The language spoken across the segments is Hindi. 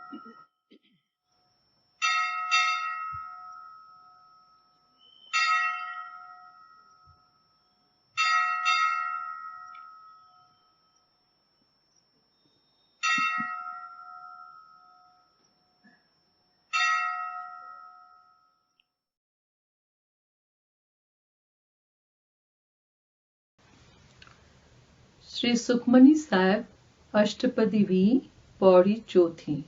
श्री सुखमनी साहिब अष्टपदी वी पौड़ी चौथी।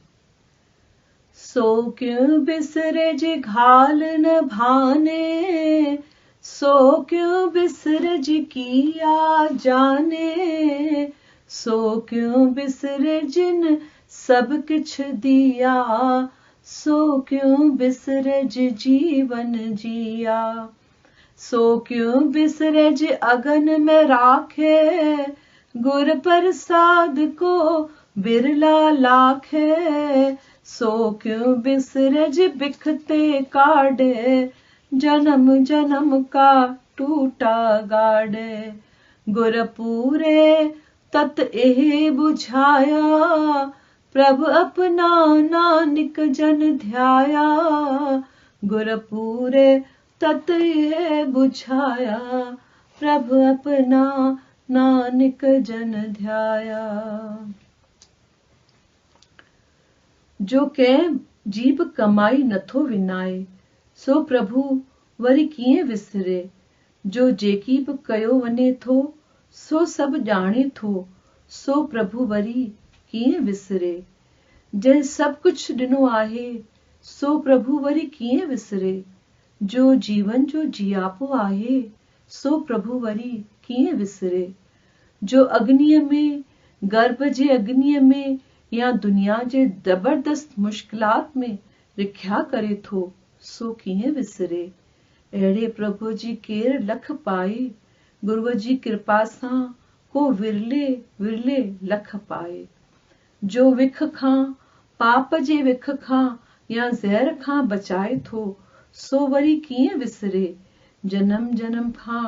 सो क्यों बिसरे जी घाल न भाने, सो क्यों बिसरे जी किया जाने, सो क्यों बिसरे जिन सब किछ दिया, सो क्यों बिसरे जी जीवन जिया, सो क्यों बिसरे जी अगन में राखे, गुर प्रसाद को बिरला लाखे, सो क्यों बिसरे जी बिखते काढ़े, जन्म जन्म का टूटा गाढ़े, गुर पूरे तत एह बुझाया, प्रभ अपना नानक जन ध्याया, गुर पूरे तत एह बुझाया, प्रभ अपना नानक जन ध्याया। जो कह जीव कमाई नथो विनाए, सो प्रभु वरी कीअं विसरे, जो जेकीब कयो वञे थो, सो सब ॼाणे थो, सो प्रभु वरी कीअं विसरे, जंहिं सब कुछ ॾिनो आहे, सो प्रभु वरी कीअं विसरे, जो जीवन जो जियापो आहे, सो प्रभु वरी कीअं विसरे, जो अग्नीअ में, गर्भ जे अग्नीअ में या दुनिया जे जबरदस्त मुश्किलात में रिख्या करे थो, सो कीअं विसरे। अहिड़े प्रभु जी केर लख पाए, गुरुअ जी कृपा सां को विरले विरले लख पाए। जो विख खां, पाप जे विख खां या ज़हर खां बचाए थो, सो वरी कीअं विसरे, जन्म जन्म खां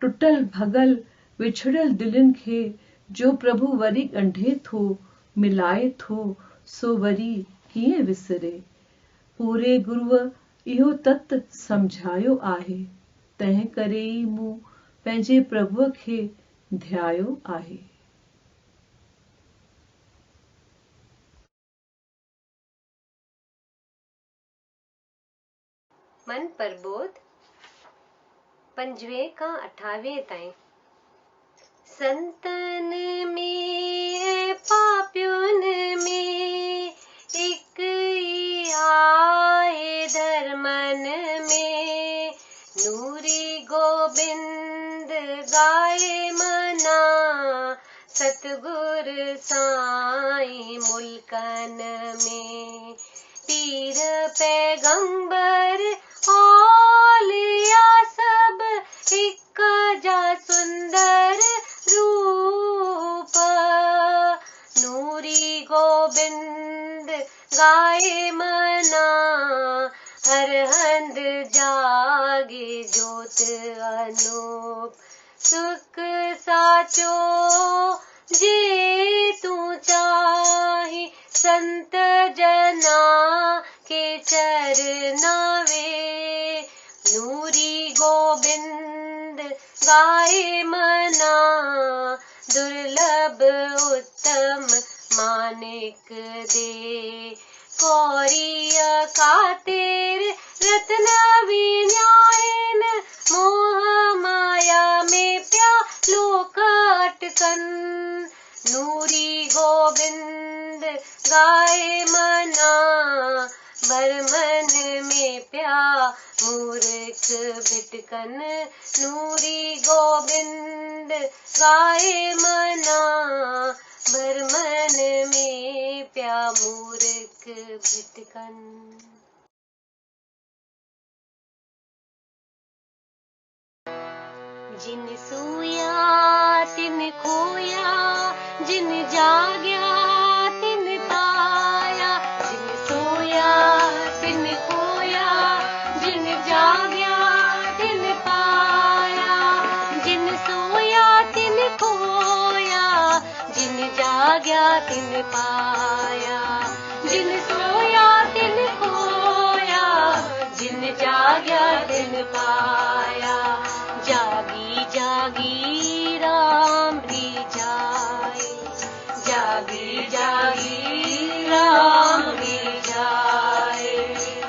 टुटल भगल विछड़ियल दिलनि खे जो प्रभु वरी ॻंढे थो, मिलाए थो, सो वरी कीअं विसरे। पूरे गुरुअ इहो तत समझायो आहे, तंहिं करे ई मूं पंहिंजे प्रभुअ खे ध्यायो आहे। मन प्रबोध 5वें खां 28वें ताईं। संतन में पापियुन में एक ही आए, धर्मन में नूरी गोबिंद गाए मना, सतगुर साईं मुल्कन में पीर पैगंबर औलिया सब एक जा सुंदर रूप, नूरी गोबिंद गाए मना, हर हंद जागे ज्योत अनूप, सुख साचो जे तू चाहे, संत जना के चरना वे, नूरी गोबिंद गाए मना, दुर्लभ उत्तम मानिक दे, कौरिय खातिर रत्न विन्यायन, मोह माया में प्या लोक अटकन, नूरी गोबिंद गाए मना, बरमन में प्या मूर्ख भिटकन, नूरी गोबिंद गाए मना, बरमन में प्या मूर्ख भिटकन। जिन सोया तिन खोया, जिन जाग्या तिन पाया, जिन सोया तिन खोया, जिन जाग्या तिन पाया, जिन सोया तिन खोया, जिन जाग्या तिन पाया, जिन जाग्या तिन पाया। जागी जागी राम रिझाए, जागी जागी राम रिझाए,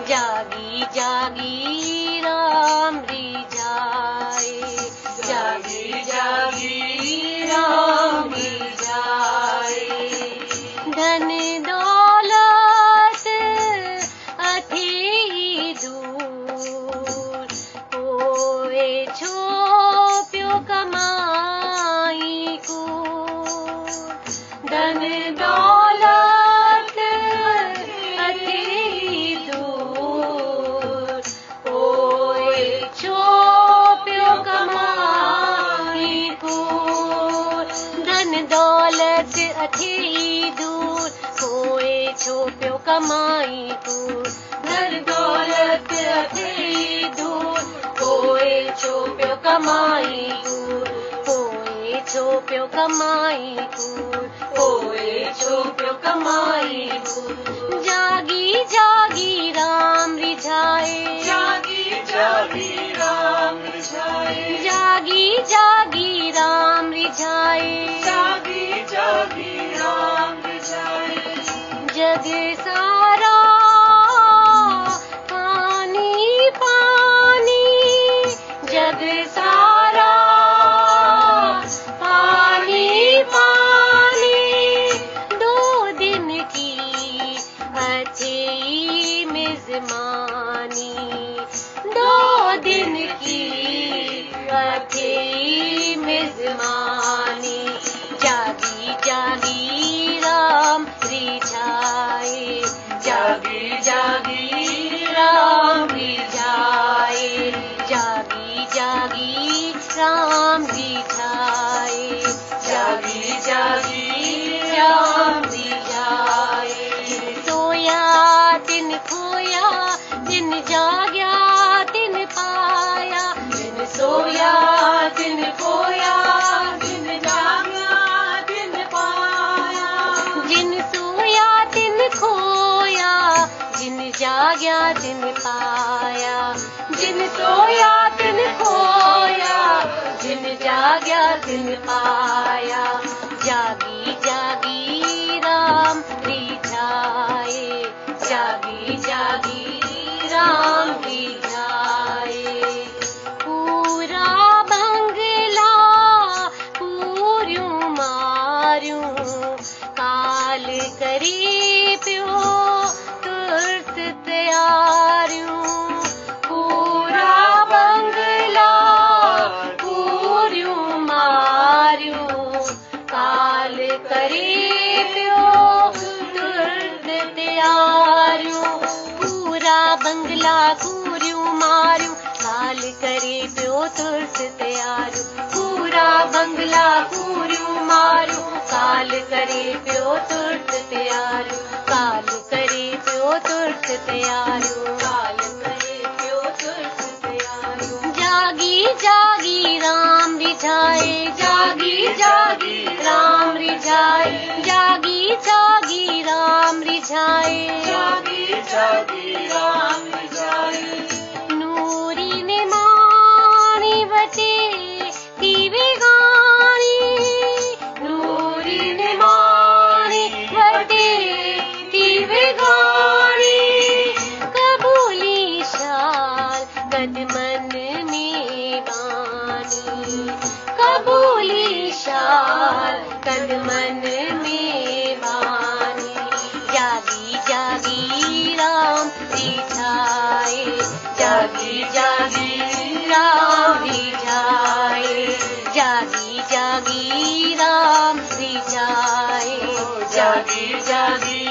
जागी जागी राम रिझाए, जागी जागी राम रिझाए। धन दौलत अथी दूर, कोए छोप्यो कमाई को। धन दौलत अथी दूर, कोए छोप्यो कमाई को। धन दौलत अथी दूर, कोए छोप्यो कमाई को। धन दौलत अथी दूर, कोए छोप्यो कमाई को। कोए छोप्यो कमाई को, कोए छोप्यो कमाई को। जागी जागी राम रिझाए, जागी जागी राम रिझाए, जागी जागी राम रिझाए, जागी जागी राम रिझाए। जग सारा पानी पानी, जग सारा पानी पानी। दो दिन की अच्छी मेजबानी, दो दिन की अच्छी मेजबानी। जागी जागी राम रिझाए, जागी जागी राम रिझाए, जागी जागी राम रिझाए, जागी जागी राम रिझाए। जिन सोया तिन खोया, जिन जाग्या तिन पाया। जिन सोया तिन खोया, जिन जाग्या तिन पाया। जिन सोया तिन खोया, जिन जाग्या तिन पाया। जिन सोया तिन खोया, जिन जाग्या तिन पाया। जागी जागी राम रिझाए, जागी जागी राम रिझाए। पूरा बंगला पूर्यूं मार्यूं, काल करी प्यो तुर्त तैयारियूं। पूरा बंगला पूर्यूं मार्यूं, काल करी प्यो तुर्त तैयारियूं। पूरा बंगला पूर्यूं मार्यूं, काल करे प्यो तुर्त तैयारियूं। पूरा बंगला पूर्यूं मार्यूं, काल करे प्यो तुर्त तैयारियूं। काल करे प्यो तुर्त तैयारियूं, काल करे प्यो तुर्त तैयारियूं। जागी जागी राम रिझाए, जागी जागी राम रिझाए, जागी जागी राम रिझाए, जागी जागी राम रिझाए। नूरी ने मानी बटे दीवे गानी, नूरी ने मानी बटे दीवे गानी। कबूली शाल कद मन में बानी, कबूली शाल कद मन में बानी। जागी जागी राम रिझाए, जागी जागी राम रिझाए, जागी जागी राम रिझाए, जागी जागी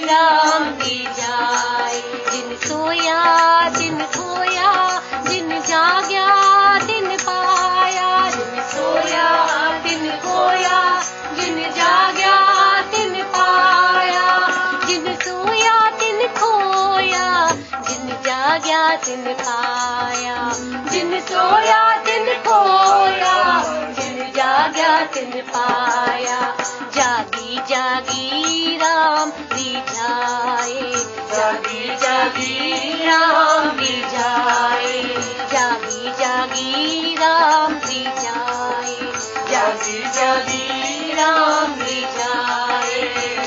राम रिझाए। जिन सोया तिन खोया, जिन जाग्या तिन पाया। जिन सोया तिन खोया, जिन जाग्या तिन पाया। जिन सोया तिन खोया, जिन जाग्या तिन पाया। जिन सोया तिन खोया, जिन जाग्या तिन पाया। जागी जागी राम रिझाए, जागी जागी जागी राम रिझाए, जागी जागी राम रिझाए, जागी जागी राम रिझाए,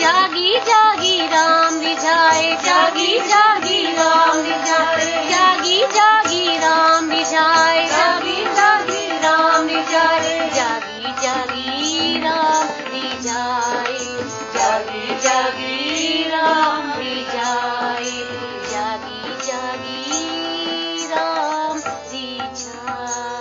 जागी जागी राम रिझाए, जागी जागी राम रिझाए, जागी जागी राम रिझाए, जागी जागी राम रिझाए, जागी जागी राम रिझाए, जागी जागी राम रिझाए, जागी जागी राम रिझाए।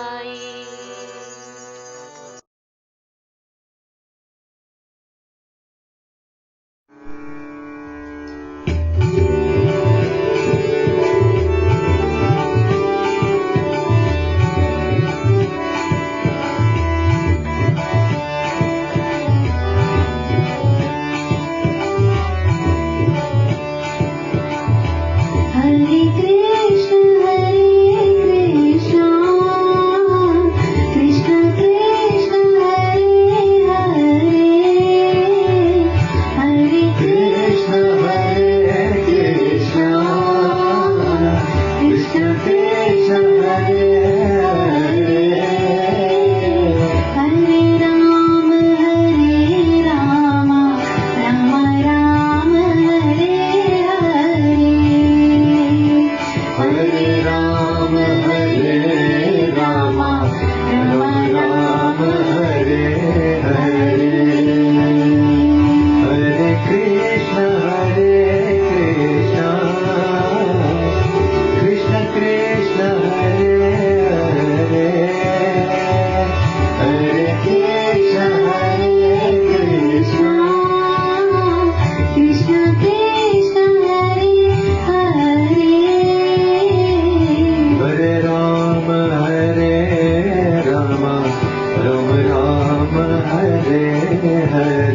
Hare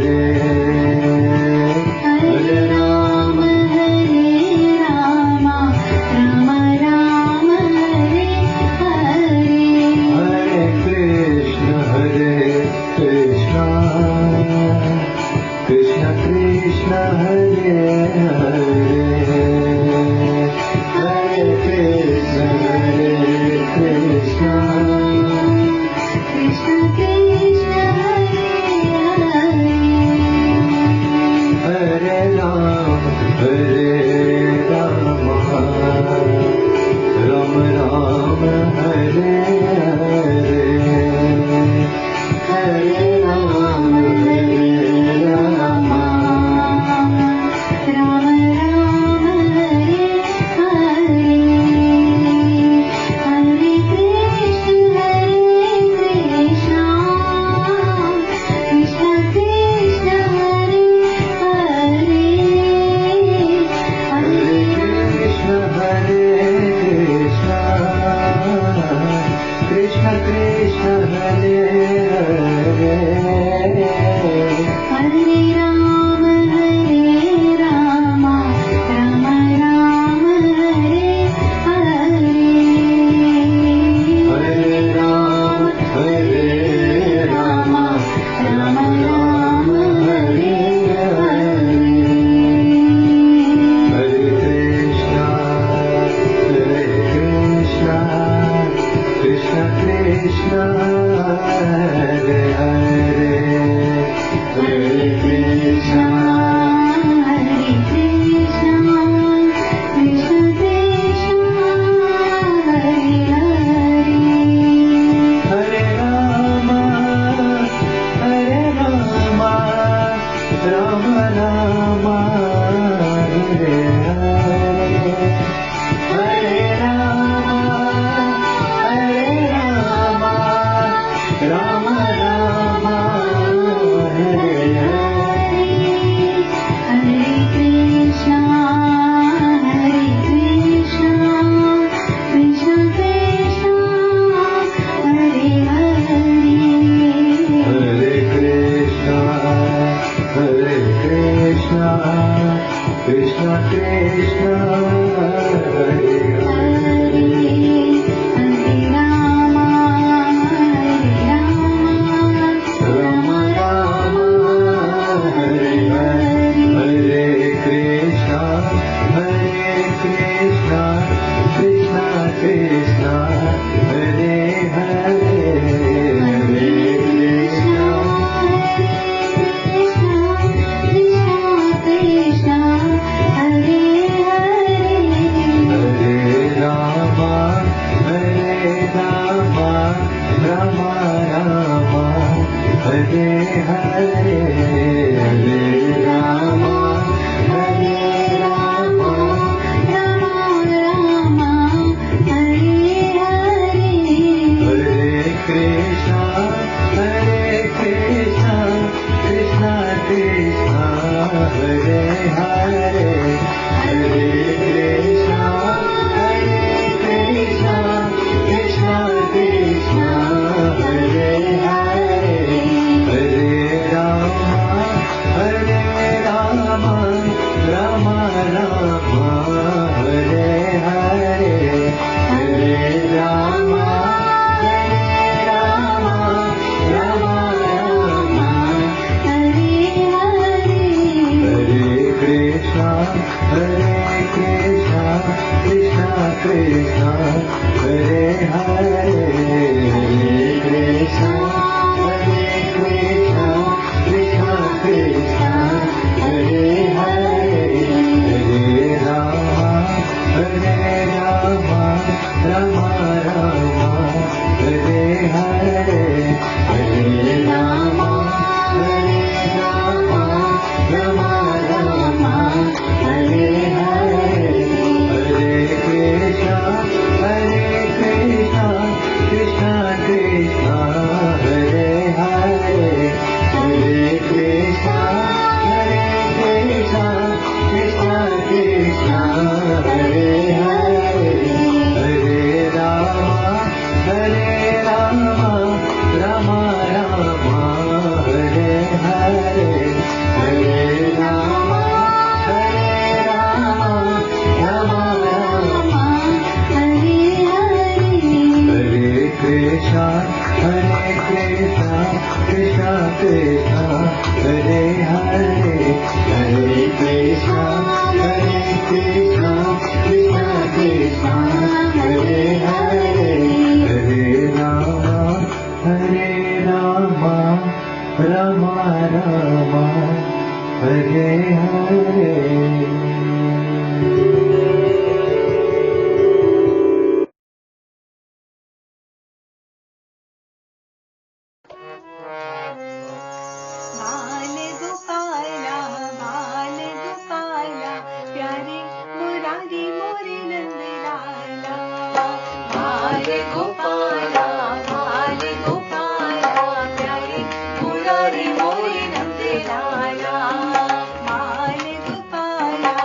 हरे हरे हरे रामा हरे रामा रामा रामा हरे हरे हरे कृष्णा कृष्णा कृष्णा हरे हरे हरे कृष्णा कृष्णा कृष्णा हरे हरे हरे रामा रामा रामा हरे हरे हरे रामा रामा रामा हरे हरे हरे कृष्णा कृष्णा कृष्णा हरे हरे हरे कृष्णा कृष्णा कृष्णा हरे हरे हरे रामा रामा रामा हरे हरे हरे रामा रामा रामा हरे हरे हरे कृष्णा कृष्णा कृष्णा हरे हरे हरे कृष्णा कृष्णा कृष्णा हरे हरे हरे रामा रामा रामा हरे हरे हरे रामा रामा रामा हरे हरे हरे कृष्णा कृष्णा कृष्णा हरे हरे हरे कृष्णा कृष्णा कृष्णा हरे हरे हरे रामा रामा रामा हरे हरे बाल गोपाला प्यारे मुरारी मोरे नंद लाला बाल गोपाला प्यारे मुरारी मोरे नंद लाला बाल गोपाला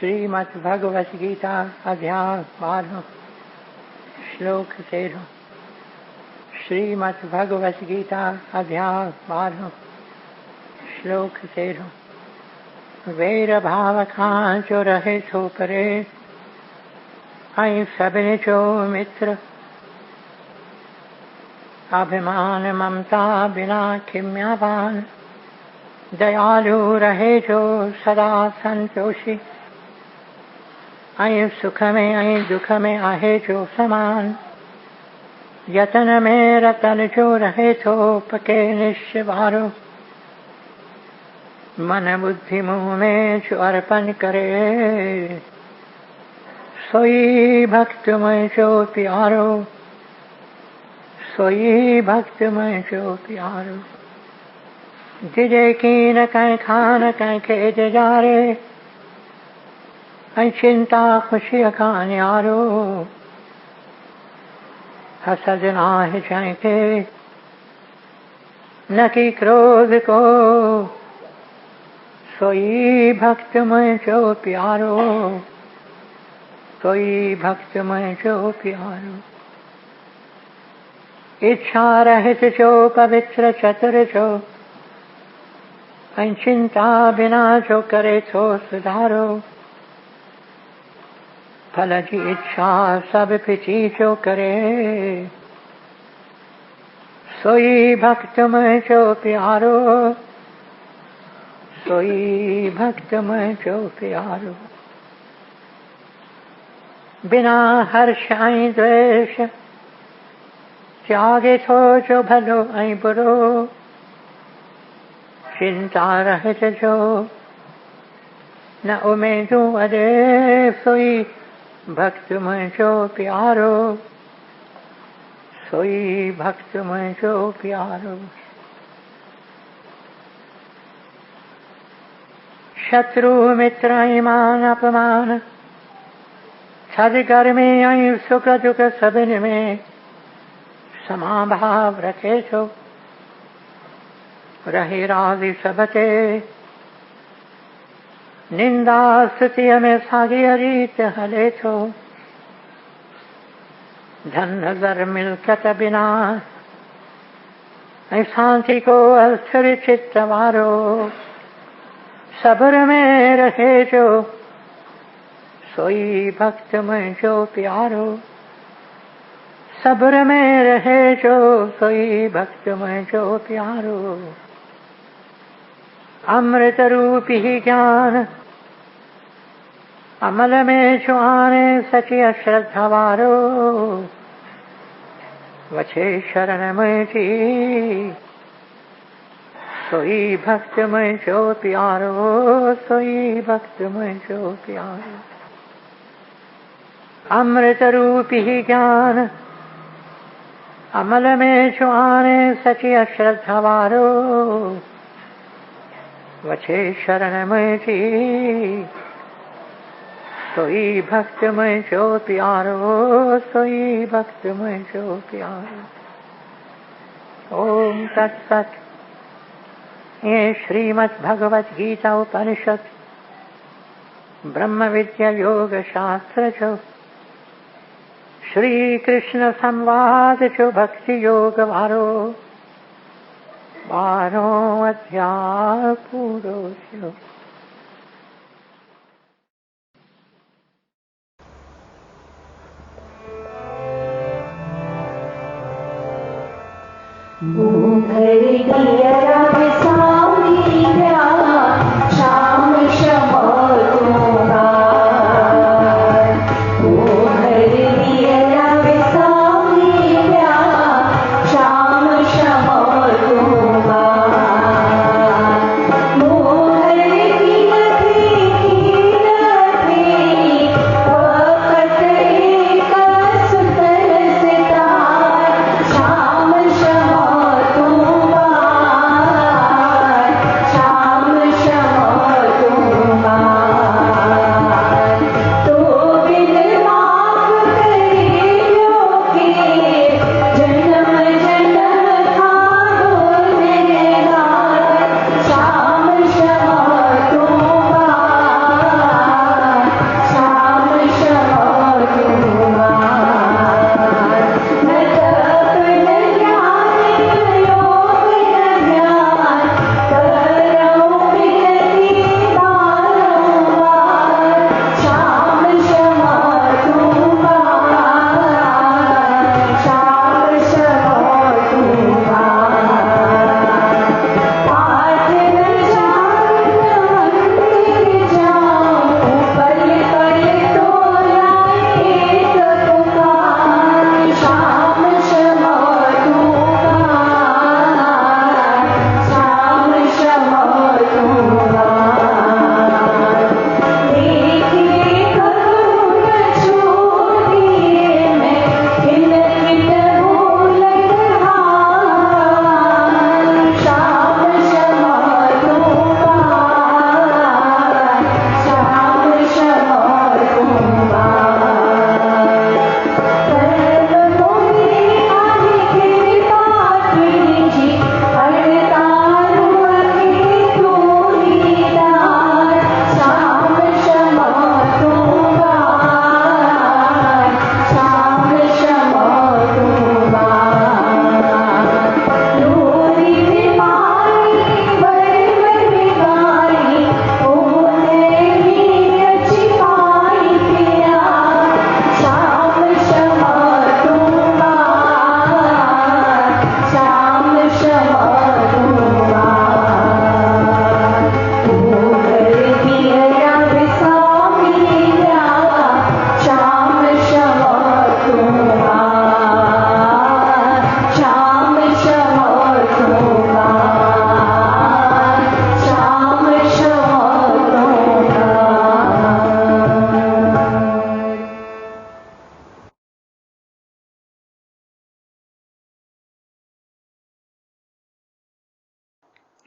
श्रीमद्भगवत गीता अध्याय 12 श्लोक 13। श्रीमद्भगवत गीता अध्याय 12 श्लोक 13। वैर भाव खां जो रहे सो परे, आई सबने जो मित्र, अभिमान ममता बिना खिम्यावान, दयालु रहे जो सदा संतोषी, आई सुख में आई दुख में आहे जो समान, यतन में रतन जो रहे तो पके निश्चवारो, मन बुद्धि मुँह में जो अर्पण करे, सोई भक्त में जो प्यारो, सोई भक्त में जो प्यारो। जिजे की न कहीं खान कहीं खेत जा रे, चिंता खुशी खान यारो, हसद नाह जाएंगे न कि क्रोध को, सोई भक्त में जो प्यारो, सोई भक्त में जो प्यारो। इच्छा रहित जो पवित्र चतुर जो, चिंता बिना जो करे तो सुधारो, फल की इच्छा सब पिछी जो करे, सोई भक्त में जो प्यारो, सोई भक्त में जो प्यारो। बिना हर्ष आई द्वेष, त्यागे तो जो भलो आई बुरो, चिंता रहित जो न उमेदू अरे, सोई भक्त में जो प्यारो, सोई भक्त में जो प्यारो। शत्रु मित्र ईमान अपमान, सदगर में आई सुख दुख सबिन में, समाभाव रखे तो रहे राजी सबते, निंदा स्तुति में सागे रीत हले तो, धन नजर मिलकत बिना, शांति को अस्थिर चित्त मारो, सब्र में रहे जो, सोई भक्त में जो प्यारो, सब्र में रहे जो, सोई भक्त में जो प्यारो। अमृत रूपी ज्ञान अमल में जो आने, सची अश्रद्धा वारो, वछे शरण में जी, सोई भक्त में जो प्यारो, सोई भक्त में जो प्यारो। अमृत रूपी ज्ञान अमल में जो आने, सची अश्रद्धा वारो, वछे शरण में जी, सोई भक्त में जो प्यारो, सोई भक्त में जो प्यारो। ओम तत्सत। ये श्रीमद् भगवत गीता उपनिषद ब्रह्म विद्या योग शास्त्र जो, श्री कृष्ण संवाद जो भक्ति योग वारो, 12 अध्याय पूरो जो। Shyam शमोगा, Shyam शमोगा,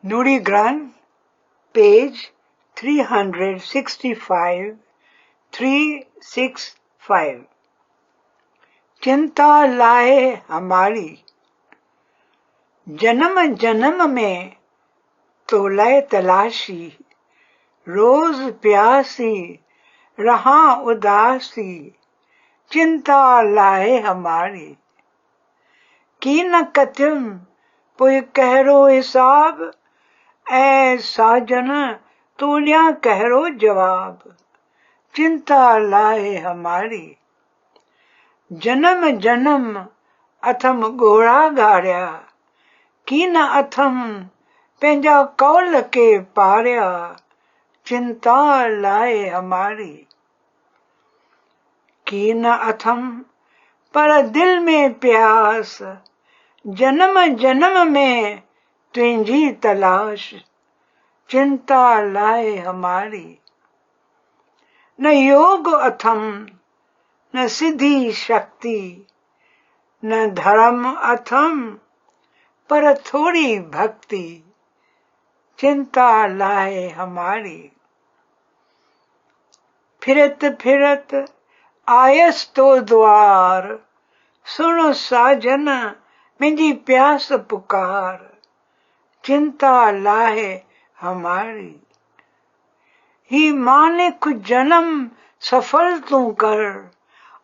Nuri Granth, page 365, 365. चिंता लाए हमारी, जन्म जन्म में तो लय तलाशी, रोज प्यासी रहा उदासी, चिंता लाए हमारी। की न कथिम पुय कहरो हिसाब, ऐ साजन तूलिया कहरो जवाब, चिंता लाए हमारी। जन्म जन्म अथम घोड़ा गाड़िया, की न अथम पंहिंजा कौल के पारिया, चिंता लाए हमारी। की न अथम पर दिल में प्यास, जन्म जन्म में तुझी तलाश, चिंता लाए हमारी। न योग अथम न सिद्धि शक्ति, न धर्म अथम पर थोड़ी भक्ति, चिंता लाए हमारी। फिरत फिरत आयस तो द्वार, सुनो साजन मुंहिंजी प्यास पुकार, चिंता लाए हमारी। ही मालिक जन्म सफल तूं कर,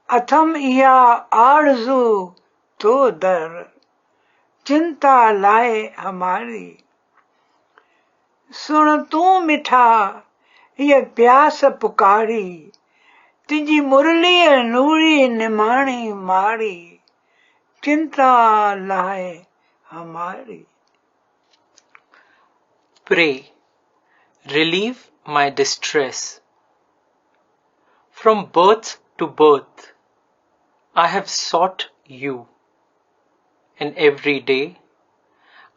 अथम इहा आरज़ू तो दर, चिंता लाए हमारी। सुन तूं मिठा ये प्यास पुकारी, तुझी मुरली नूरी निमाणी मारी, चिंता लाए हमारी। Pray, relieve my distress. From birth to birth, I have sought you, and every day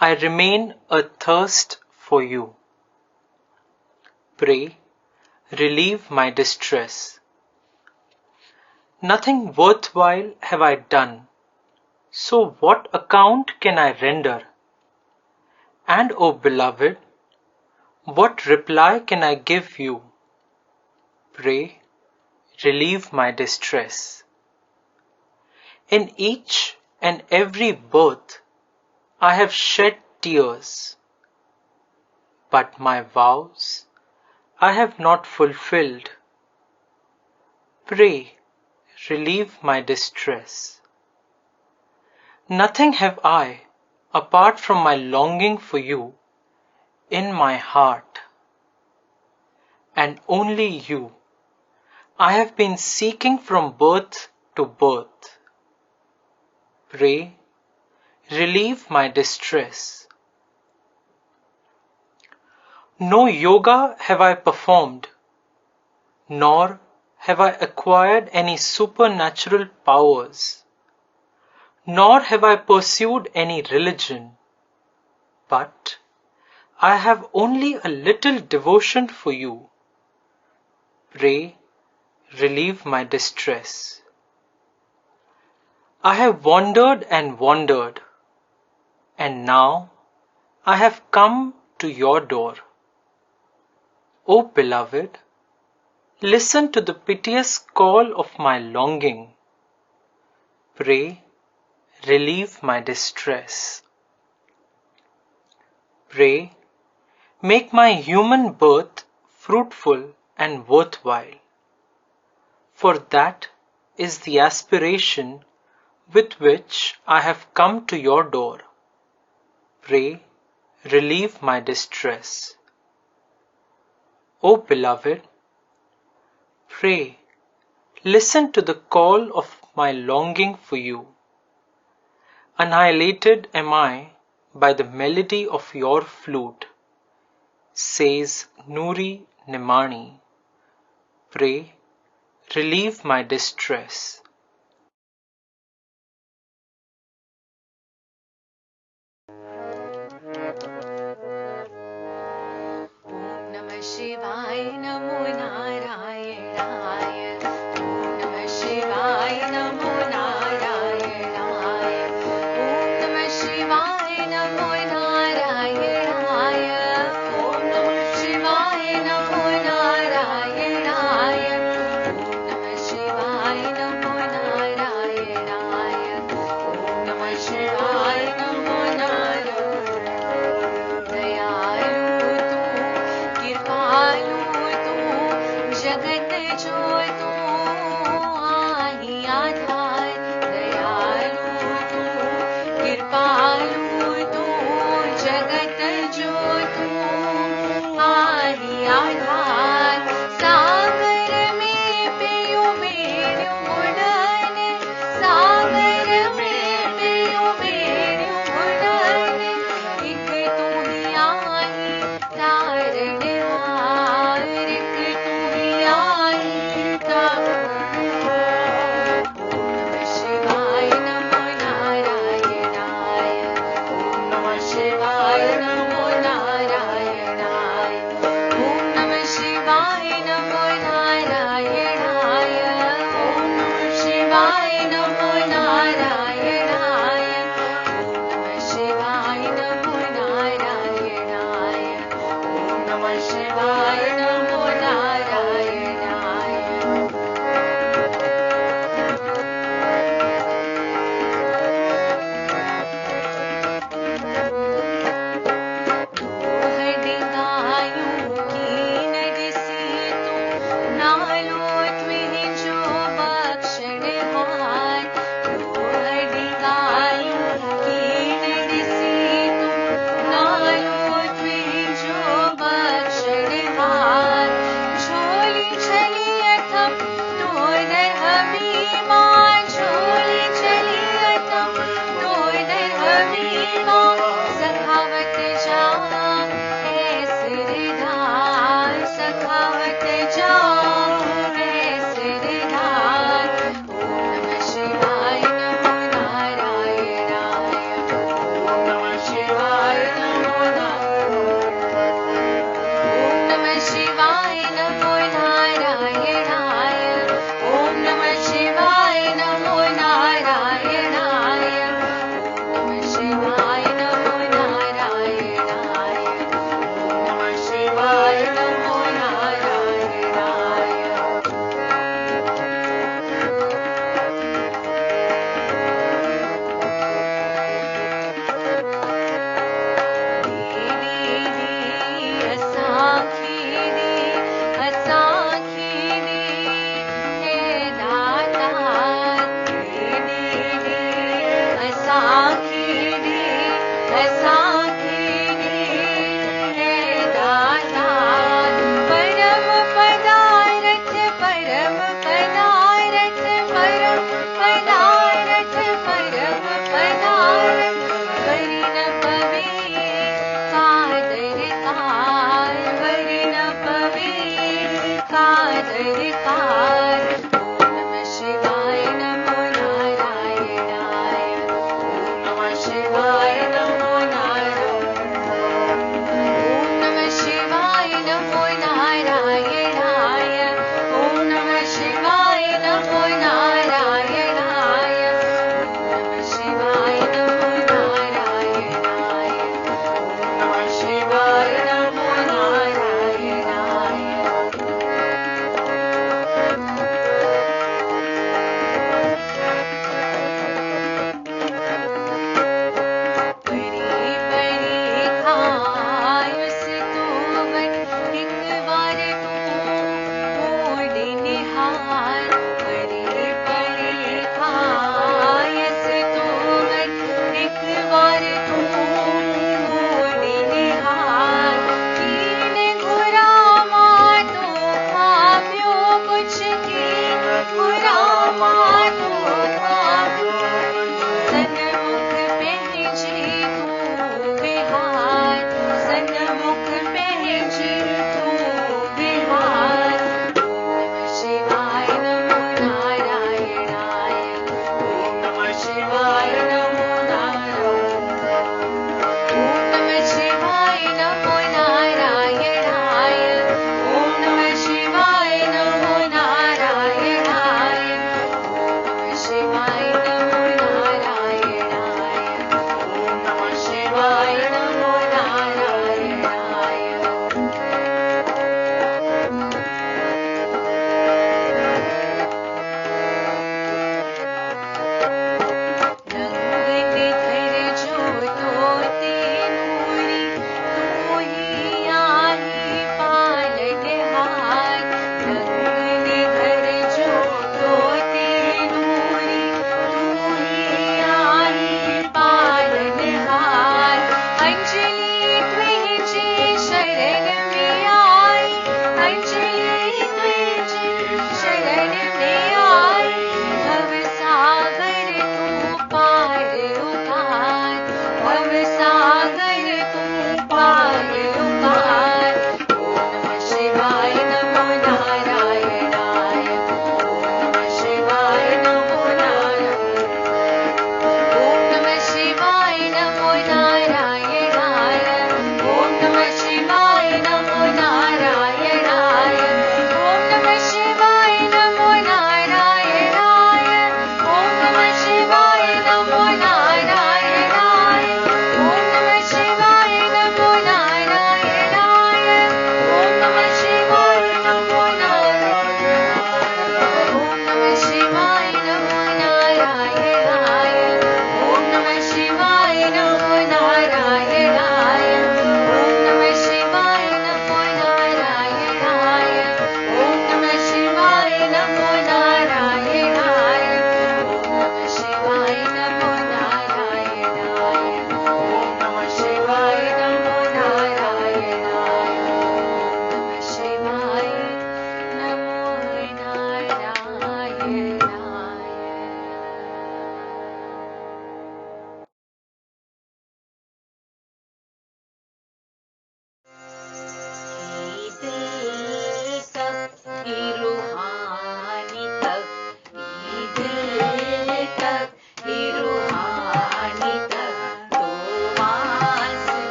I remain athirst for you. Pray, relieve my distress. Nothing worthwhile have I done, so what account can I render? And, O beloved, what reply can I give you? Pray, relieve my distress. In each and every birth I have shed tears, but my vows I have not fulfilled. Pray, relieve my distress. Nothing have I, apart from my longing for you, in my heart, and only you I have been seeking from birth to birth. Pray, relieve my distress. No yoga have I performed, nor have I acquired any supernatural powers, nor have I pursued any religion, but I have only a little devotion for you. Pray, relieve my distress. I have wandered and wandered, and now I have come to your door. O beloved, listen to the piteous call of my longing. Pray, relieve my distress. Pray, make my human birth fruitful and worthwhile, for that is the aspiration with which I have come to your door. Pray, relieve my distress. O beloved, pray, listen to the call of my longing for you. Annihilated am I by the melody of your flute, says Nuri Nimani. Pray, relieve my distress. शिवाय नमो नारायणाय, ओम नमः शिवाय नमो नारायणाय, ओम नमः शिवाय नमो नारायणाय, कृपालु तू जगत जो तू आदि आधार सागर में पियो मेरू गुणन सागर में पियो मेरू गुणन एक तू ही आई तारण हार एक तू ही आई तारण शिवाय नमो नारायणाय ओम नमः शिवाय नमो नारायणाय ओम नमः शिवाय नमो नारायणाय ओम नमः शिवाय नमो नारायणाय ओम नमः शिवाय नमो नारायणाय ओम नमः शिवाय नमो नारायणाय हडिगायों की नरसी तू नालो त्विंजो बक्षण हार हडिगायों की नरसी तू नालो त्विंजो बक्षण हार झोली चली अथम तोदर हमीमा झोली चली अथम तोदर हमीमा सखावत जा है सिरधार सखावत जा है सिरधार ओम नमः शिवाय नमो नारायणाय ओम नमः शिवाय नमो ओम नमः शिवाय नमो नारायणाय ओम नमः शिवाय नमो नारायणाय ओम नमः शिवाय नमो नारायणाय ओम नमः शिवाय नमो नारायणाय परम पदारथ परम पदारथ परम पदारथ परम पदारथ वरी न पवे कादर कार वरी न पवे कादर कार ओम नमः शिवाय नमो नारायणाय ओम नमः शिवाय नमो नारायणाय ओम नमः शिवाय नमो नारायणाय ओम नमः शिवाय नमो नारायणाय ओम नमः शिवाय नमो नारायणाय ओम नमः शिवाय नमो नारायणाय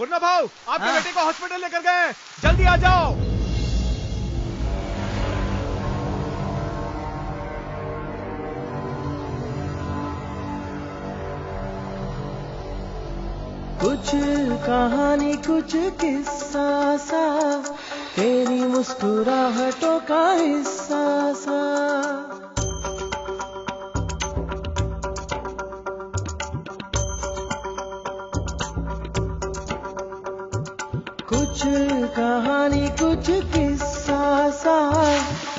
पूर्णा भाऊ, आपके बेटे को हॉस्पिटल लेकर गए, जल्दी आ जाओ। कुछ कहानी कुछ किस्सा सा, तेरी मुस्कुराहटों का हिस्सा सा। कुछ कहानी कुछ किस्सा सा,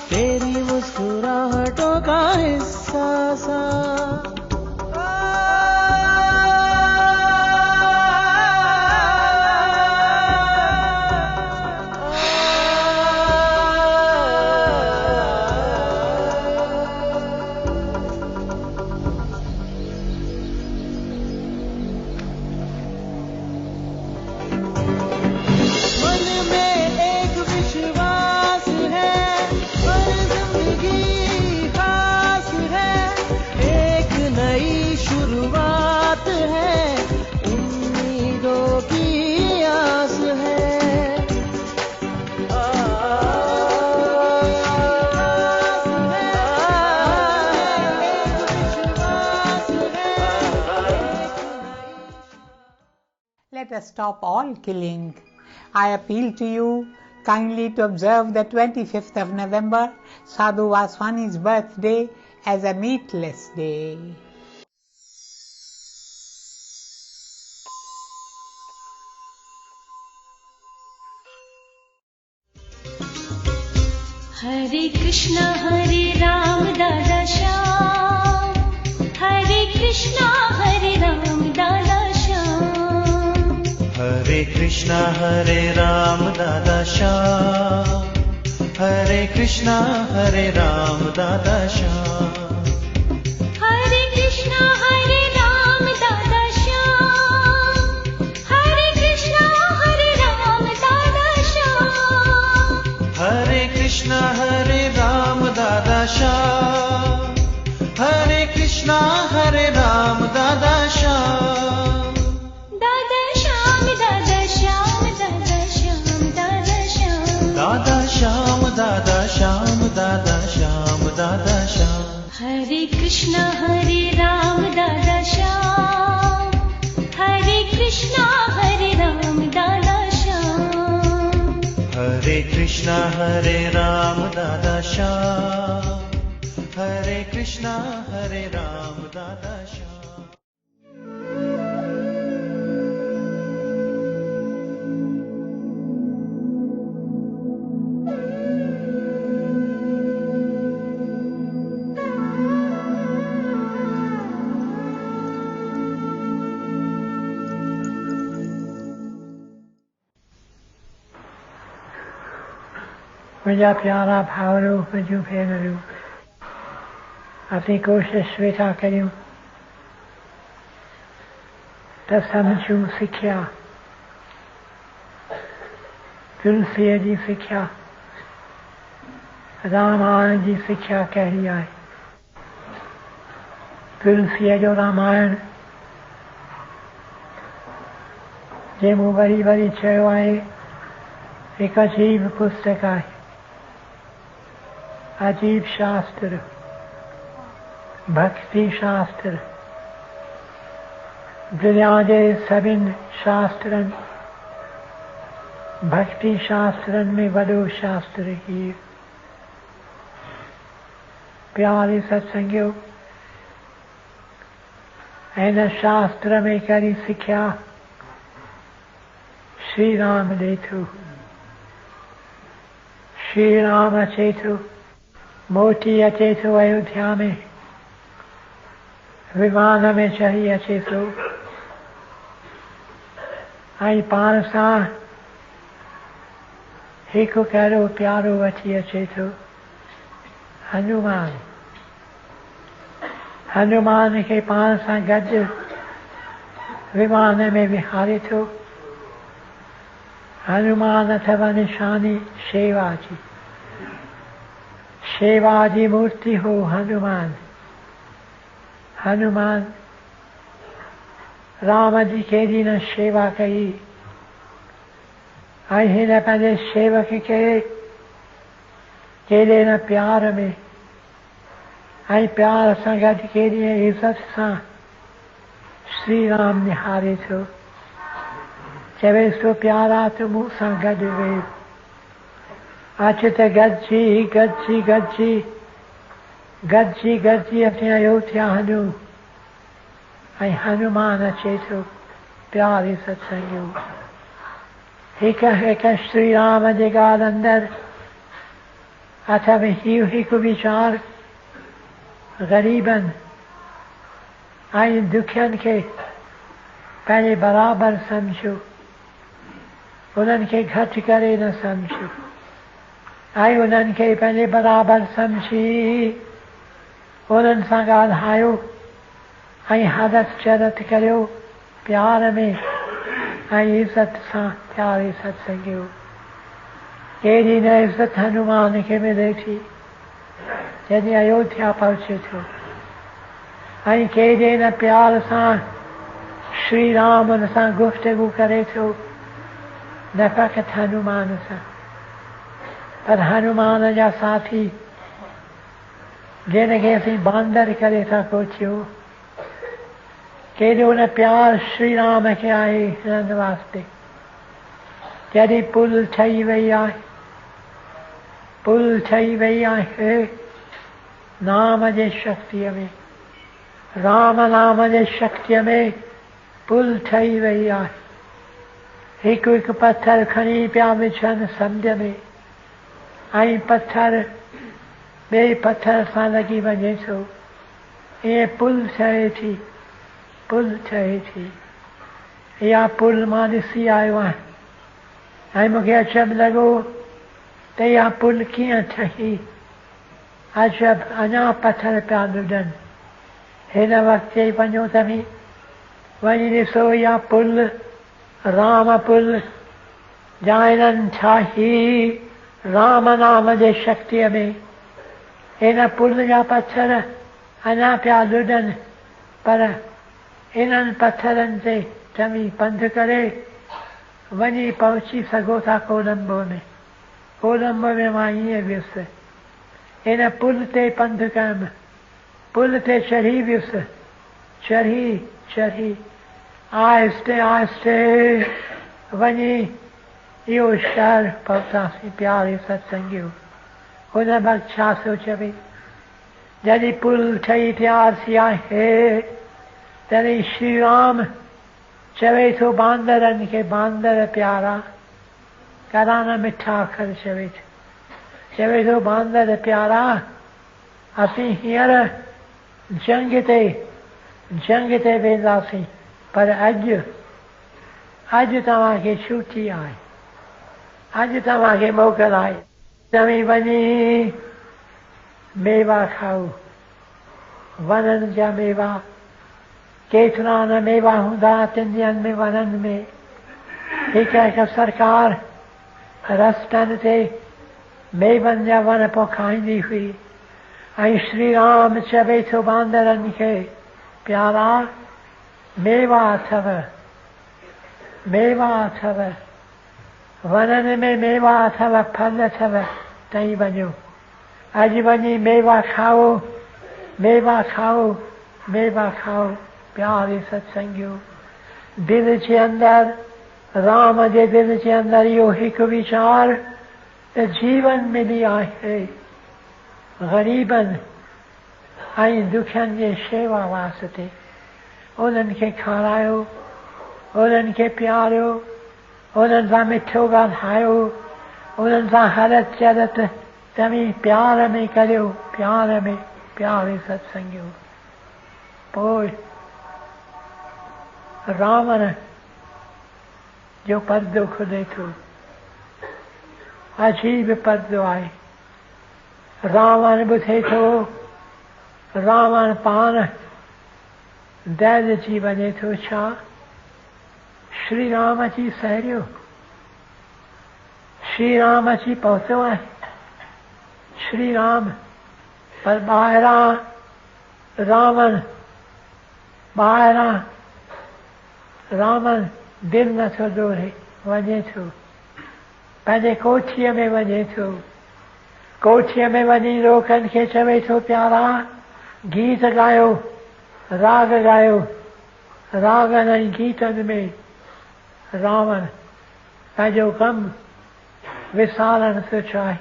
तेरी मुस्कुराहटों का हिस्सा सा। Let us stop all killing. I appeal to you kindly to observe the 25th of November, Sadhu Vaswani's birthday, as a meatless day. Hare Krishna Hare Ram Dada Shyam, Hare Krishna Hare Ram Dada Shyam, Hare Krishna Hare Ram Dada Shyam, Hare Krishna Hare Ram Dada Shyam, Hare Krishna Hare Ram Dada Shyam, Hare Krishna Hare Ram Dada Shyam, Hare Krishna Hare Ram Dada Shyam, Hare Krishna Hare Ram Dada Shyam, Dada Shyam Dada Shyam Dada Shyam Dada Shyam, Dada Shyam Dada Shyam Dada Shyam Dada Shyam, Hare Krishna Hare Ram Dada Shyam, Hare Krishna Hare Ram Dada Shyam, Hare Krishna Hare Ram Dada Shyam, Hare Krishna Hare Ram Dada Shyam. मुझा प्यारा भावरू मुझू भेनरू अपनी कोशिश वेठा करूं त समझूं सिखिया तुलसीअ जी सिखिया रामायण जी सिखिया कहिड़ी आहे। तुलसीअ जो रामायण जंहिं मूं वरी वरी चयो आहे हिकु अजीब पुस्तक आहे, अजीब शास्त्र, भक्ति शास्त्र। दुनिया जे सभिनि शास्त्रनि भक्ति शास्त्रनि में वॾो शास्त्र हीउ। प्यारे सत्संगियो, हिन शास्त्र में कहिड़ी सिखिया श्री राम ॾे थो। श्री राम अचे थो, मोटी अचे थो अयोध्या में, विमान में चढ़ी अचे थो ऐं पाण सां हिकु कहिड़ो प्यारो वठी अचे थो, हनुमान। हनुमान खे पाण सां गॾु विमान में विहारे थो। हनुमान अथव निशानी शेवा जी। शेवा जी मूर्ति हो हनुमान। हनुमान राम जी केॾी न शेवा कई, आई हिन पंहिंजे सेवक खे केॾे न प्यार में ऐं प्यार सां गॾु केॾी इज़त सां श्री राम निहारे थो। चवे थो प्यारा तूं मूं सां गॾु वेह। अच त गॾिजी गॾिजी गॾिजी गॾिजी गॾिजी असीं अयोध्या हलूं। ऐं हनुमान अचे थो प्यारे सत्संगियो। हिकु श्री राम जे ॻाल्हि अंदरि अथव हिकु वीचार ग़रीबनि ऐं दुखियनि खे पंहिंजे बराबरि सम्झो, उन्हनि खे घटि करे न सम्झो ऐं उन्हनि खे पंहिंजे बराबरि सम्झी उन्हनि सां ॻाल्हायो ऐं हदत चरत करियो प्यार में ऐं इज़त सां। प्यारे सत्संगियो, केॾी न इज़त हनुमान खे मिले थी जॾहिं अयोध्या पहुचे थो ऐं केॾे न प्यार सां श्री राम उन सां गुफ़्तगू करे थो, न फ़क़ति हनुमान सां पर हनुमान जा साथी जिन खे असीं बांदर करे था कोचियूं, केॾो न प्यार श्री राम खे आहे हिननि वास्ते। जॾहिं पुल ठही वई आहे, पुल ठही वई आहे नाम जे शक्तिअ में, राम नाम जे शक्तिअ में पुल ठही वई आहे। हिकु हिकु पत्थर खणी पिया विझनि समुंड में ऐं पत्थर ॿिए पत्थर सां लॻी वञे थो, ईअं पुल ठहे थी, पुल ठहे थी। इहा पुल मां ॾिसी आयो आहियां ऐं मूंखे अचंभु लॻो त इहा पुल कीअं ठही। अजब अञा पत्थर पिया लुॾनि। हिन वक़्तु चई वञो तव्हीं वञी ॾिसो इहा पुल राम पुल जा इन्हनि ठाही राम नाम जे शक्तिअ में। इन पुल जा पत्थर अञा पिया लुॾनि पर इन्हनि पत्थरनि ते तव्हीं पंधु करे वञी पहुची सघो था कोलंबो में। कोलंबो में मां ईअं वियुसि, इन पुल ते पंधु कयमि, पुल ते चढ़ी वियुसि, चढ़ी चढ़ी आहिस्ते आहिस्ते वञी इहो शहर पहुतासीं। प्यारे सत्संगियो, हुन वक़्तु छा थो चवे, जॾहिं पुल ठही तयार थी आहे तॾहिं श्री राम चवे थो बांदरनि खे, बांदर प्यारा, कॾा न मिठा अखर चवे थो बांदर प्यारा, असीं हींअर जंग ते वेंदासीं पर अॼु तव्हांखे छुटी आहे, अॼु तव्हांखे मोकल आहे। तव्हीं वञी मेवा खाओ, वननि जा मेवा, केतिरा न मेवा हूंदा तिनि ॾींहंनि में वननि में। हिकु सरकार रस्तनि ते मेवनि जा वन पोखाईंदी हुई ऐं श्री राम चवे थो बांदरनि खे प्यारा मेवा अथव, मेवा अथव, वननि में मेवा अथव, फल अथव, तई वञो अॼु वञी मेवा खाओ, मेवा खाओ, मेवा खाओ। प्यारे सत्संगियो, दिल जे अंदरि राम जे दिल जे अंदरि इहो हिकु वीचार त जीवन मिली आहे ग़रीबनि ऐं दुखियनि जे शेवा वास्ते। उन्हनि खे खारायो, उन्हनि खे प्यारियो, उन्हनि सां मिठो ॻाल्हायो, उन्हनि सां हरत चरत तव्हीं प्यार में करियो, प्यार में। प्यारे सत्संगियो, पोइ रावण जो पर्दो खुले थो। अजीब पर्दो आहे। रावण ॿुधे थो, रावण पाण दहिलजी वञे थो। छा श्री राम जी साहेड़ियो, श्री राम अची पहुतो आहे, श्री राम, पर ॿाहिरां रावण, ॿाहिरां रावण दिलि नथो दोरे, वञे थो पंहिंजे कोठीअ में वञे थो, कोठीअ में वञी लोकनि खे चवे थो प्यारा गीत ॻायो, राग ॻायो। रागनि ऐं गीतनि में रावण पंहिंजो कमु विसारणु थो चाहे,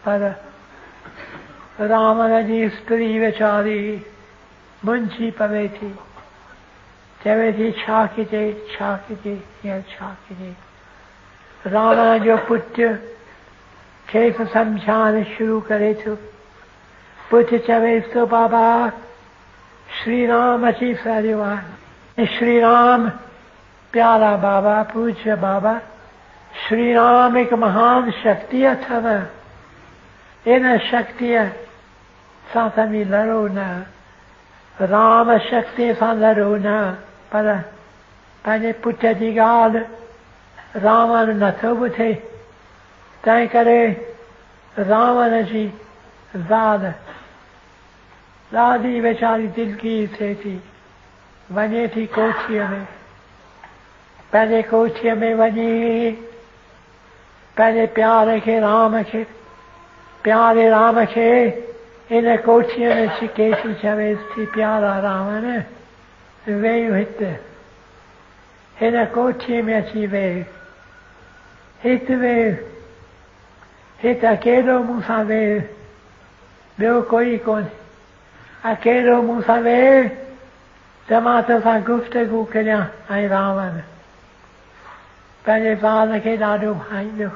पर रावण जी स्त्री वीचारी मुंझी पवे थी, चवे थी छा कजे, छा कजे, हींअर छा कजे। रावण जो पुटु खेसि सम्झाइणु शुरू करे थो। पुटु चवेसि थो बाबा श्री राम अची फहिरियो आहे। श्री राम प्यारा बाबा, पूज्य बाबा, श्री राम हिकु महान शक्ति अथव। इन शक्तिअ सां तव्हीं लड़ो न, राम शक्ति सां लड़ो न। पर पंहिंजे पुट जी ॻाल्हि रावण नथो ॿुधे, तंहिं करे रावण जी ज़ाल ॾाढी वीचारी दिलगीर थिए थी, वञे थी कोठीअ में। पंहिंजे कोठीअ में वञी पंहिंजे प्यारे खे राम खे, प्यारे राम खे इन कोठीअ में छिके थी, चवेसि थी प्यारा रावण वेहु हिते, हिन कोठीअ में अची वेहु, हिते वेहु, हिते अकेलो मूं सां वेहु, ॿियो कोई कोन्हे, अकेलो मूं सां वेहु त मां तोसां गुफ़्तगू करियां। ऐं रावण पंहिंजे ज़ाल खे ॾाढो भाईंदो,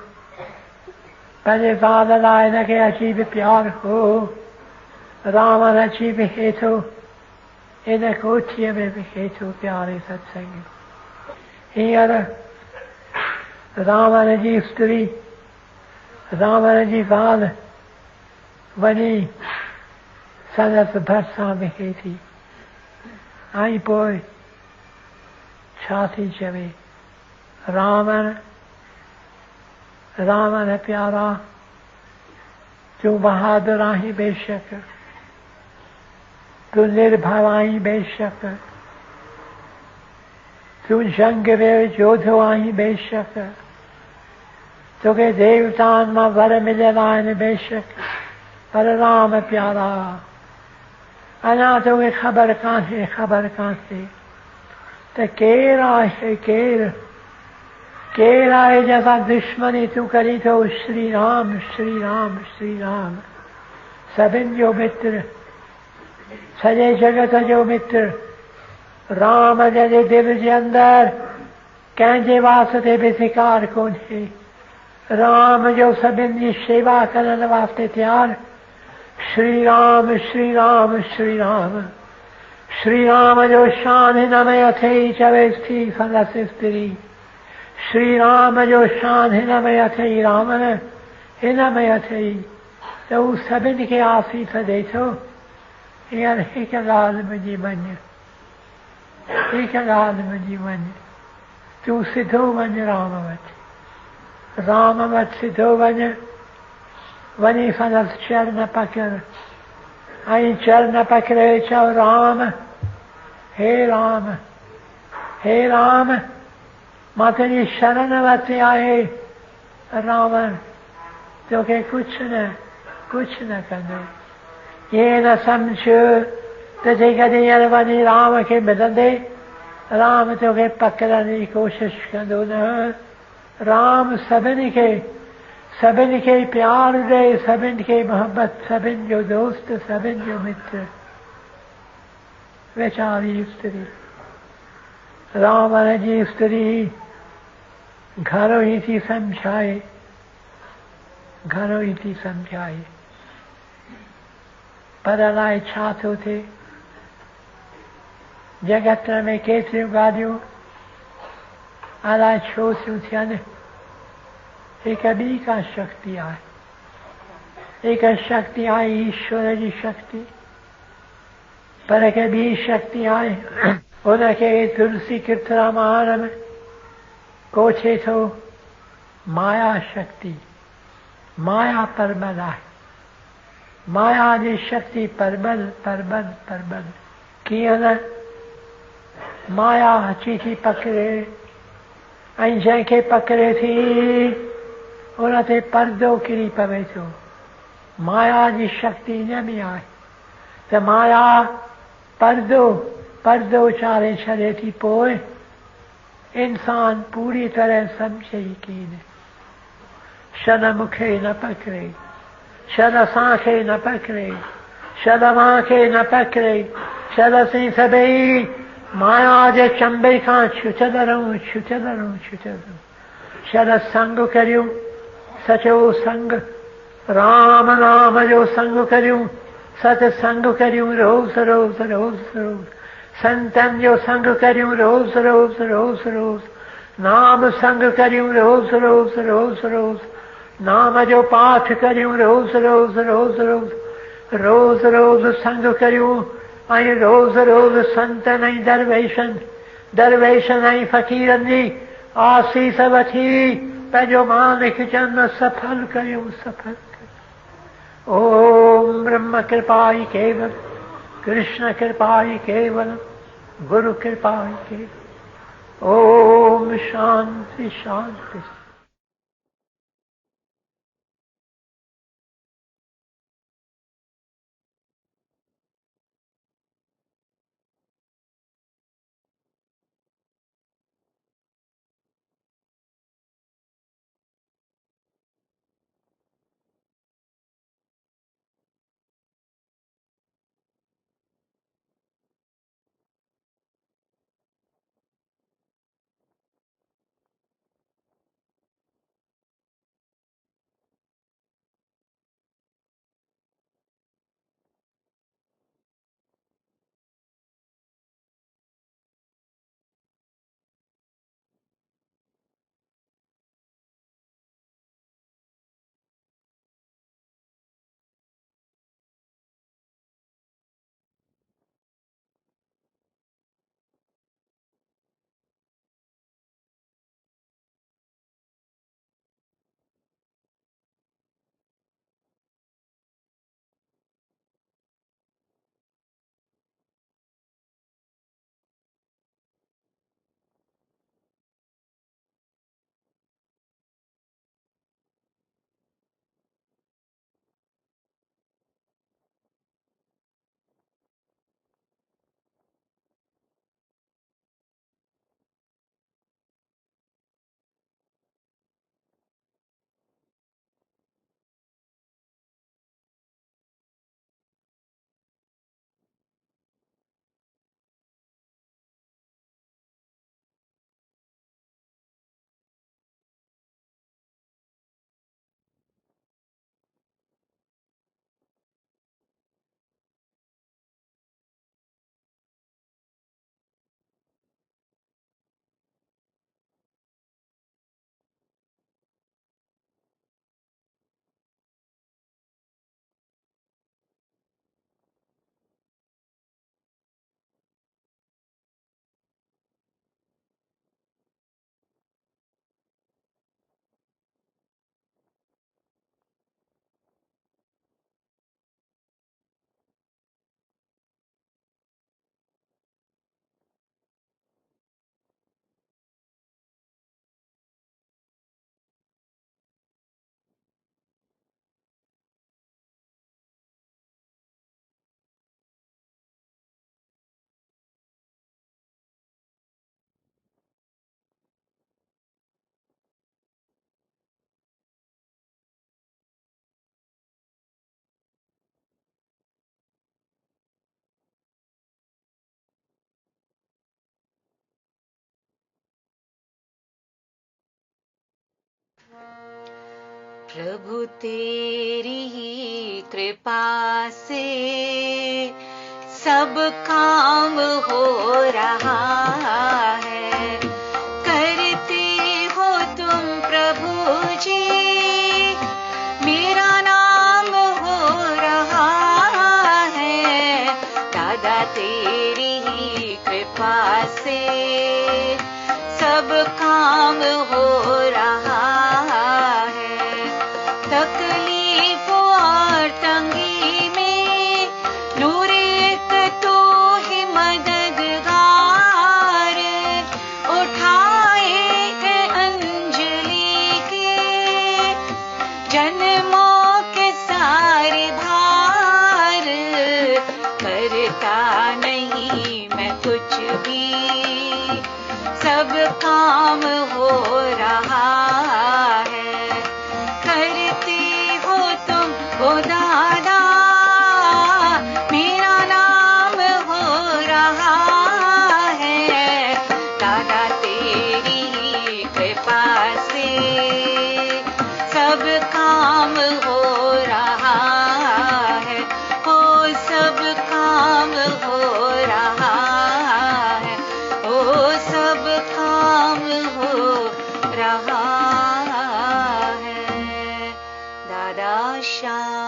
पंहिंजे ज़ाल लाइ हिनखे अची बि प्यारु हो। रावण अची बीहे थो, इन कोठीअ में बीहे थो प्यारे सत्संगी। हींअर रावण जी स्त्री, रावण जी ज़ाल वञी संदसि भरिसां बीहे थी। ऐं पोइ छा थी चवे, रावण रावण प्यारा तूं बहादुर आहीं बेशक, तूं निर्भय आहीं बेशक, तूं जंग में जोधो आहीं बेशक, तोखे देवताउनि मां वर मिलियल आहिनि बेशक, पर राम प्यारा अञा तोखे ख़बर कान्हे, ख़बर कान्हे त केरु आहे, केरु आहे जंहिंसां दुश्मनी तूं करी थो। श्री राम, श्री राम, श्री राम सभिनि जो मित्र, सॼे जगत जो मित्र। राम जंहिंजे दिलि जे अंदरि कंहिंजे वास्ते बि धिकार कोन्हे, राम जो सभिनि जी शेवा करण वास्ते तयारु। श्री राम, श्री राम, श्री राम, श्री राम जो शान हिन में अथई, चवेसि थी संदसि स्त्री। श्री राम जो शान हिन में अथई, रावण हिन में अथई, त हू सभिनि खे आसीस ॾे थो। हींअर हिकु ॻाल्हि मुंहिंजी मञ, हिकु ॻाल्हि मुंहिंजी मञ, तूं सिधो वञ राम वटि, राम वटि सिधो वञ, वञी संदसि चरण पकड़, ऐं चरण पकड़े चओ राम, हे राम, हे राम, मां तुंहिंजी शरण वरिती आहे। रावण तोखे कुझु न कंदो। ईअं न सम्झ त जेकॾहिं हींअर वञी राम खे मिलंदे, राम तोखे पकड़ण जी कोशिशि कंदो न। राम सभिनी खे प्यारु ॾे, सभिनि खे मोहबत, सभिनि जो दोस्त, सभिनि जो मित्र। वीचारी स्त्री, रावण जी स्त्री घणो ई थी सम्झाए, घणो ई थी सम्झाए, पर अलाए छा थो थिए। जगत में केतिरियूं ॻाल्हियूं अलाए छो थियूं थियनि। हिकु ॿी का शक्ति आहे, हिकु शक्ति आहे ईश्वर जी शक्ति, पर हिकु ॿी शक्ति आहे, हुनखे तुलसी कृत रामायण में कोठे थो माया शक्ति। माया परबल आहे, माया जी शक्ति परबल परबल परबल। कीअं न, माया अची थी पकड़े, ऐं जंहिंखे पकड़े थी उनते पर्दो किरी पवे थो, माया जी शक्ति न में आहे त माया पर्दो चारे छॾे थी, पोइ इंसान पूरी तरह सम्झे ई कीन। शल मूंखे न पकड़े, शल असांखे न पकड़े, शल मांखे न पकड़े, शल असीं सभई माया जे चंबे खां छुटल रहूं, छुटल रहूं, छुटल रहूं। शल संग करियूं, सचो संग, राम नाम जो संग करियूं, सत्संग करियूं रोज़ रोज़ रोज़ रोज़, संतन जो संग करियूं रोज़ रोज़ रोज़ रोज़, नाम संग करियूं रोज़ रोज़ रोज़ रोज़, नाम जो पाठ करियूं रोज़ रोज़ रोज़ रोज़, रोज़ रोज़ संग करियूं ऐं रोज़ रोज़ संतन ऐं दरवेशन ऐं फ़क़ीरनि जी आसीस वठी पंहिंजो मालिक जन्म सफल करियूं, सफल करियूं। ओम ब्रह्म कृपाई केवल, कृष्ण कृपाई केवल, गुरु कृपाई केवल। ओम शांति शांति। प्रभु तेरी ही कृपा से सब काम हो रहा है, करते हो तुम प्रभु जी, मेरा नाम हो रहा है। दादा तेरी ही कृपा से सब काम हो रहा है, तकलीफ और तंगी में नूर एक तो ही मददगार, उठाए है अंजलि के रहा है दादा श्याम।